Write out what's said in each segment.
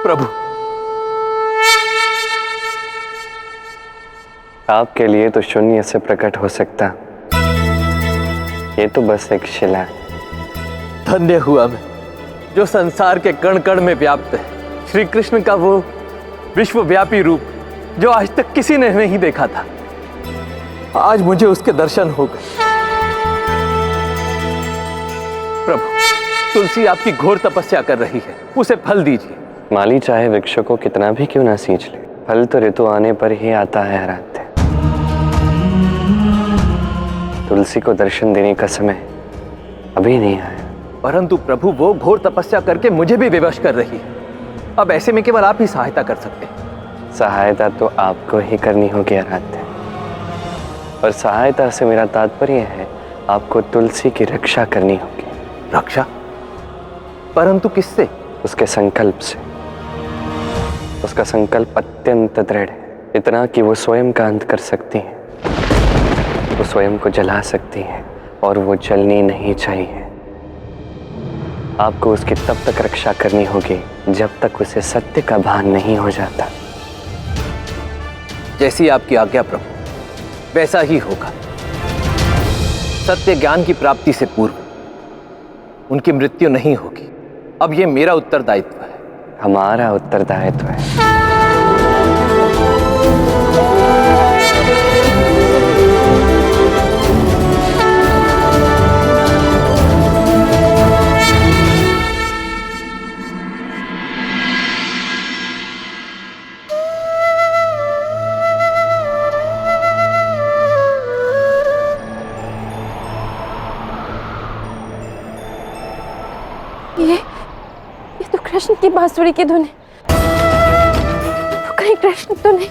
प्रभु, आपके लिए तो शून्य से प्रकट हो सकता, ये तो बस एक शिला है। धन्य हुआ मैं जो संसार के कण कण में व्याप्त है श्री कृष्ण का वो विश्वव्यापी रूप जो आज तक किसी ने नहीं देखा था। आज मुझे उसके दर्शन हो गए। प्रभु, तुलसी आपकी घोर तपस्या कर रही है, उसे फल दीजिए। माली चाहे वृक्षों को कितना भी क्यों ना सींच ले, फल तो ऋतु आने पर ही आता है आराध्य। तुलसी को दर्शन देने का समय अभी नहीं आया। परंतु प्रभु, वो घोर तपस्या करके मुझे भी विवश कर रही है। अब ऐसे में केवल आप ही सहायता कर सकते हैं। सहायता तो आपको ही करनी होगी आराध्य, और सहायता से मेरा तात्पर्य है आपको तुलसी की रक्षा करनी होगी। रक्षा? परंतु किससे? उसके संकल्प से। उसका संकल्प अत्यंत दृढ़ है, इतना कि वो स्वयं का अंत कर सकती है, वो स्वयं को जला सकती है, और वो जलनी नहीं चाहिए। आपको उसकी तब तक रक्षा करनी होगी जब तक उसे सत्य का भान नहीं हो जाता। जैसी आपकी आज्ञा प्रभु, वैसा ही होगा। सत्य ज्ञान की प्राप्ति से पूर्व उनकी मृत्यु नहीं होगी। अब ये मेरा उत्तरदायित्व है। हमारा उत्तरदायित्व है। ये तो कृष्ण की बांसुरी की धुन है। तो कहीं कृष्ण तो नहीं?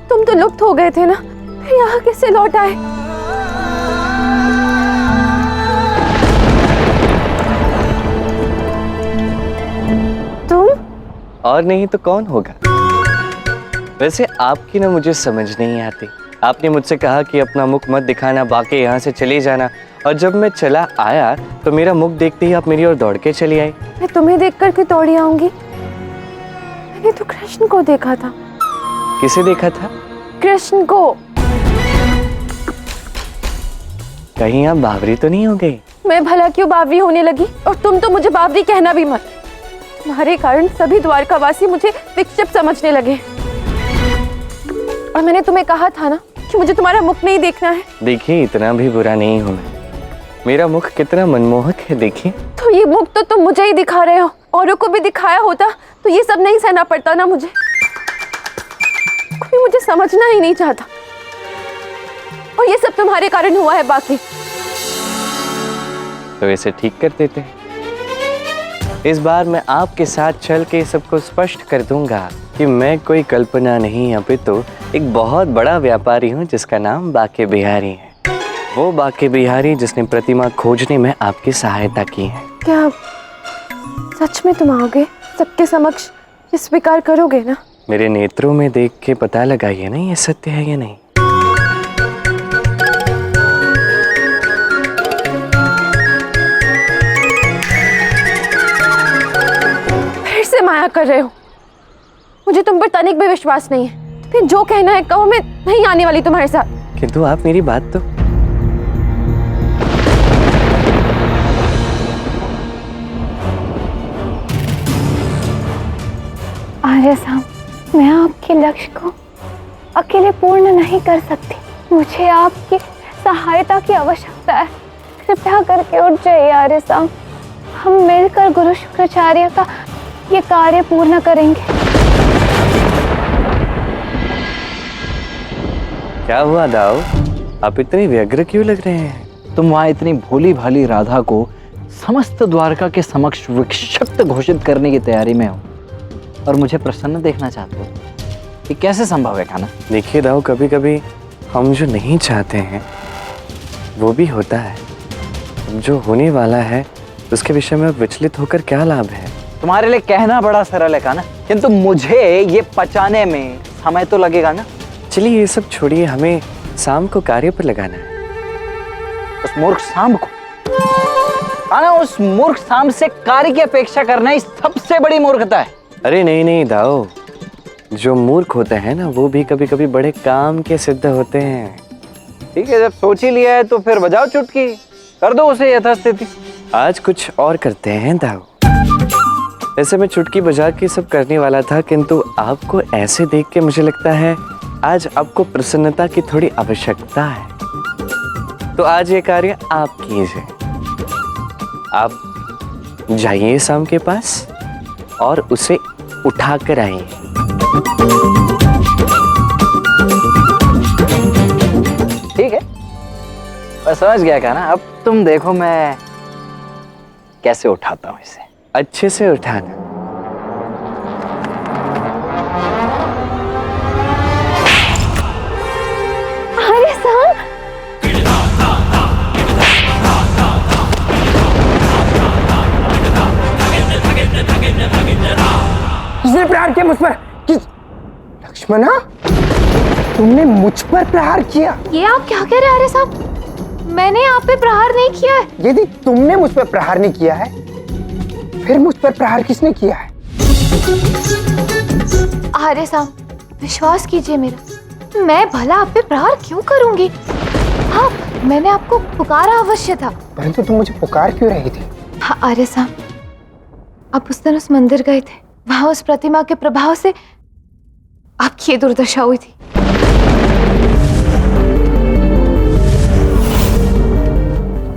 तुम तो लुप्त हो गए थे ना, फिर यहाँ कैसे लौट आए? तुम? और नहीं तो कौन होगा। वैसे आपकी ना मुझे समझ नहीं आती। आपने मुझसे कहा कि अपना मुख मत दिखाना, बाकी यहाँ से चले जाना, और जब मैं चला आया तो मेरा मुख देखते ही आप मेरी ओर दौड़ के चली आई। मैं तुम्हें देखकर क्यों दौड़ी आऊंगी? मैंने तो कृष्ण को देखा था। किसे देखा था? कृष्ण को। कहीं आप बावरी तो नहीं हो गई? मैं भला क्यों बावरी होने लगी? और तुम तो मुझे बावरी कहना भी मत। तुम्हारे कारण सभी द्वारकावासी मुझे विक्षिप्त समझने लगे। और मैंने तुम्हें कहा था ना कि मुझे तुम्हारा मुख नहीं देखना है। देखिए, इतना भी बुरा नहीं हूं मैं। मेरा मुख कितना मनमोहक है, देखिए। तो ये मुख तो तुम मुझे ही दिखा रहे हो। औरों को भी दिखाया होता तो ये सब नहीं सहना पड़ता ना मुझे। कोई मुझे समझना ही नहीं चाहता, और ये सब तुम्हारे कारण हुआ है। बाकी तो इसे ठीक कर देते हैं। इस बार मैं आपके साथ चल के सबको स्पष्ट कर दूंगा कि मैं कोई कल्पना नहीं, अपितु एक बहुत बड़ा व्यापारी हूँ जिसका नाम बाके बिहारी है। वो बाके बिहारी जिसने प्रतिमा खोजने में आपकी सहायता की है। क्या सच में तुम आओगे? सबके समक्ष ये स्वीकार करोगे ना? मेरे नेत्रों में देख के पता लगाइए ना ये सत्य है या नहीं। फिर से माया कर रहे हो। मुझे तुम पर तनिक भी विश्वास नहीं है। फिर जो कहना है कहो, मैं नहीं आने वाली तुम्हारे साथ। किंतु आप मेरी बात तो। आर्य साहब, मैं आपके लक्ष्य को अकेले पूर्ण नहीं कर सकती। मुझे आपकी सहायता की आवश्यकता है। कृपया करके उठ जाइए आर्य साहब। हम मिलकर गुरु शुक्राचार्य का ये कार्य पूर्ण करेंगे। क्या हुआ दाऊ, आप इतने व्यग्र क्यों लग रहे हैं? तुम वहां इतनी भोली भाली राधा को समस्त द्वारका के समक्ष विक्षिप्त घोषित करने की तैयारी में हो और मुझे प्रसन्न देखना चाहते हो। ये कैसे संभव है कान्हा? देखिए दाऊ, कभी कभी हम जो नहीं चाहते हैं वो भी होता है। जो होने वाला है उसके विषय में विचलित होकर क्या लाभ है? तुम्हारे लिए कहना बड़ा सरल है कान्हा, किंतु मुझे ये पचाने में समय तो लगेगा ना। चलिए ये सब छोड़िए, हमें शाम को कार्य पर लगाना है। उस मूर्ख सांब को कान्हा, उस मूर्ख सांब से कार्य की अपेक्षा करना ही सबसे बड़ी मूर्खता है। अरे नहीं नहीं दाऊ, जो मूर्ख होते हैं ना वो भी कभी कभी बड़े काम के सिद्ध होते हैं। ठीक है, जब सोच ही लिया है तो फिर बजाओ चुटकी, कर दो उसे यथास्थिति। आज कुछ और करते हैं दाऊ। ऐसे मैं चुटकी बजा के सब करने वाला था, किंतु आपको ऐसे देख के मुझे लगता है आज आपको प्रसन्नता की थोड़ी आवश्यकता है। तो आज ये कार्य आप कीजिए। आप जाइए शाम के पास और उसे उठा कर आइए। ठीक है, मैं समझ गया क्या ना। अब तुम देखो मैं कैसे उठाता हूँ इसे। अच्छे से उठाना। अरे सांब, किसने प्रहार किया मुझ पर? किस? लक्ष्मणा, तुमने मुझ पर प्रहार किया? ये आप क्या कह रहे हैं आर्य साहब? मैंने आप पे प्रहार नहीं किया है। यदि तुमने मुझ पर प्रहार नहीं किया है, फिर मुझ पर प्रहार किसने किया है? आर्य साहब, विश्वास कीजिए मेरा, मैं भला आप पे प्रहार क्यों करूंगी? हाँ, मैंने आपको पुकारा अवश्य था। परंतु तुम मुझे पुकार क्यों रही थी? हाँ आर्य साहब, आप उस दिन उस मंदिर गए थे, वहां उस प्रतिमा के प्रभाव से आपकी ये दुर्दशा हुई थी।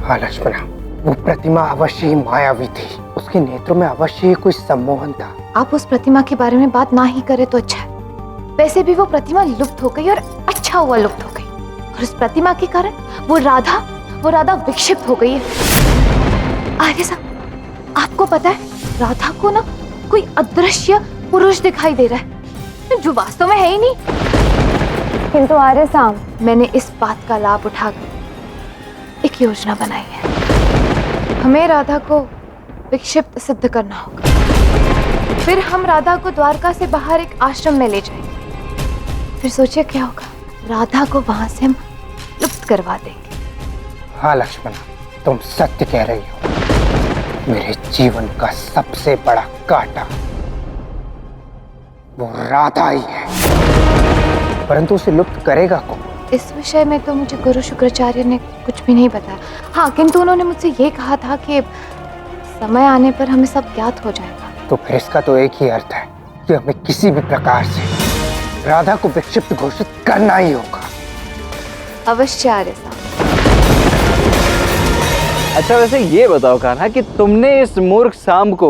हाँ लक्ष्मणा, वो प्रतिमा अवश्य ही मायावी थी। उसके नेत्रों में अवश्य ही कोई सम्मोहन था। आप उस प्रतिमा के बारे में बात ना ही करें तो अच्छा है। वैसे भी वो प्रतिमा लुप्त हो गई और अच्छा हुआ लुप्त हो गई। और उस प्रतिमा के कारण वो राधा विक्षिप्त हो गई है। आर्य साहब, आपको पता है राधा को ना कोई अदृश्य पुरुष दिखाई दे रहा है जो वास्तव में है ही नहीं। किंतु आर्य साहब, मैंने इस बात का लाभ उठाकर एक योजना बनाई है। हमें राधा को विक्षिप्त सिद्ध करना होगा। फिर हम राधा को द्वारका से बाहर एक आश्रम में ले जाएंगे। फिर सोचिए क्या होगा, राधा को वहां से हम लुप्त करवा देंगे। हाँ लक्ष्मणा, तुम सत्य कह रही हो। मेरे जीवन का सबसे बड़ा कांटा वो राधा ही है। परंतु उसे लुप्त करेगा कौन? इस विषय में तो मुझे गुरु शुक्राचार्य ने कुछ भी नहीं बताया। हाँ, किंतु उन्होंने मुझसे ये कहा था कि समय आने पर हमें सब ज्ञात हो जाएगा। तो फिर इसका तो एक ही अर्थ है कि हमें किसी भी प्रकार से राधा को विक्षिप्त घोषित करना ही होगा। अवश्य आर्य साहब। अच्छा, वैसे ये बताओ कान्हा कि तुमने इस मूर्ख सांब को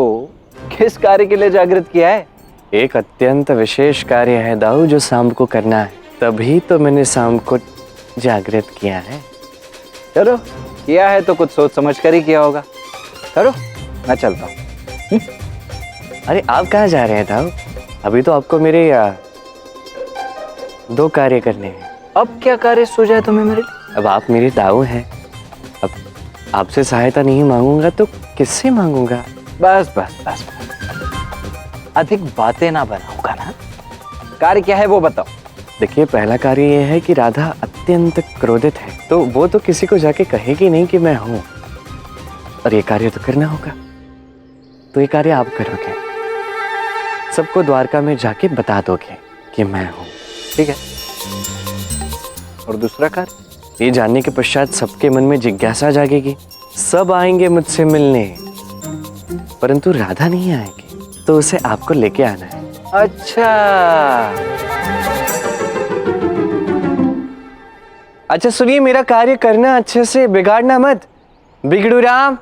किस कार्य के लिए जागृत किया है? एक अत्यंत विशेष कार्य है दाऊ जो शाम को करना है, तभी तो मैंने शाम को जागृत किया है। चलो, किया है तो कुछ सोच समझ कर ही किया होगा। करो, मैं चलता हूँ। अरे आप कहाँ जा रहे हैं दाऊ? अभी तो आपको मेरे 2 कार्य करने हैं। अब क्या कार्य सूझा तुम्हें मेरे लिए? अब आप मेरे दाऊ हैं। अब आपसे सहायता नहीं मांगूंगा तो किससे मांगूंगा? बस बस बस, अधिक बातें ना बनाऊंगा ना। कार्य क्या है वो बताओ। देखिए, पहला कार्य यह है कि राधा अत्यंत क्रोधित है, तो वो तो किसी को जाके कहेगी नहीं कि मैं हूं, और ये कार्य तो करना होगा। तो ये कार्य आप करोगे, सबको द्वारका में जाके बता दोगे कि मैं हूं। ठीक है। और दूसरा कार्य? ये जानने के पश्चात सबके मन में जिज्ञासा जागेगी, सब आएंगे मुझसे मिलने, परंतु राधा नहीं आएगी, तो उसे आपको लेके आना है। अच्छा सुनिए, मेरा कार्य करना अच्छे से, बिगाड़ना मत। बिगड़ू राम।